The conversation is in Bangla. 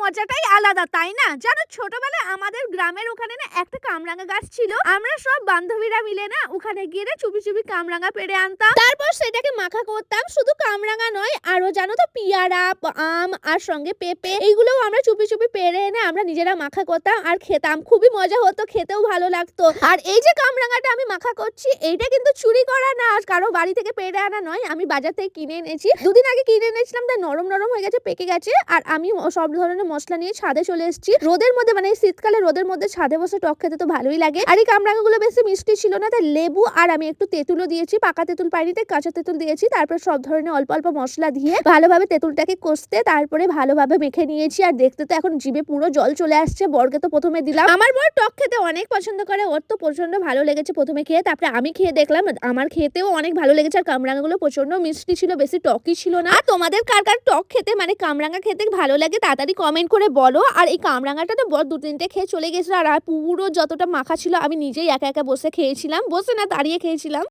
মজাটাই আলাদা, তাই না? জানো ছোটবেলায় আমাদের গ্রামের ওখানে না একটা কামরাঙা গাছ ছিল। আমরা সব বান্ধবীরা মিলে না ওখানে গিয়ে না চুপি চুপি কামরাঙা পেড়ে আনতাম, তারপর সেটাকে মাখা করতাম। শুধু কামরাঙা নয়, আরো জানো তো পিয়ারা, আম আর সঙ্গে পেঁপে, এইগুলোও আমরা চুপি চুপি পেড়ে এনে আমরা নিজেরা মাখা করতাম আর খেতাম। খুবই মজা হতো, খেতেও ভালো লাগতো। আর এই যে কামরাঙাটা আমি মাখা করছি, এইটা কিন্তু চুরি করা না, কারো বাড়ি থেকে পেড়ে আনা নয়, আমি বাজার থেকে কিনে এনেছি। দুদিন আগে কিনে এনেছিলাম, তাই নরম নরম হয়ে গেছে, পেকে গেছে। আর আমি সব ধরনের মশলা নিয়ে ছাদে চলে এসেছি। রোদের মধ্যে, মানে শীতকালে রোদের মধ্যে ছাদে বসে টক খেতে তো ভালোই লাগে। আর এই কামরাঙাগুলো বেশি মিষ্টি ছিল না, তাই লেবু আর আমি একটু তেঁতুলও দিয়েছি। পাকা তেঁতুল পাইনি তাই কাঁচা তেঁতুল দিয়েছি। তারপর সব ধরনের অল্প অল্প মশলা দিয়ে ভালোভাবে তেঁতুলটাকে কষতে তারপরে ভালোভাবে মেখে নিয়েছি। আর দেখতে তো এখন জিভে পুরো জল চলে আসছে। বরকে তো প্রথমে দিলাম। আমার বর টক খেতে অনেক পছন্দ করে, ওর তো প্রচন্ড ভালো লেগেছে প্রথমে খেয়ে। তারপরে আমি খেয়ে দেখলাম, আমার খেতেও অনেক ভালো লেগেছে। আর কামরাঙাগুলো প্রচন্ড মিষ্টি ছিল, বেশি টকই ছিল না। আর তোমাদের কার কার টক খেতে, মানে কামরাঙা খেতে ভালো লাগে তাড়াতাড়ি কমেন্ট করে বলো। আর এই কামরাঙাটা তো বর 2-3টে খেয়ে চলে গেছিল। আর পুরো যতটা মাখা ছিল আমি নিজেই একা একা বসে খেয়েছিলাম, বসে না দাঁড়িয়ে খেয়েছিলাম।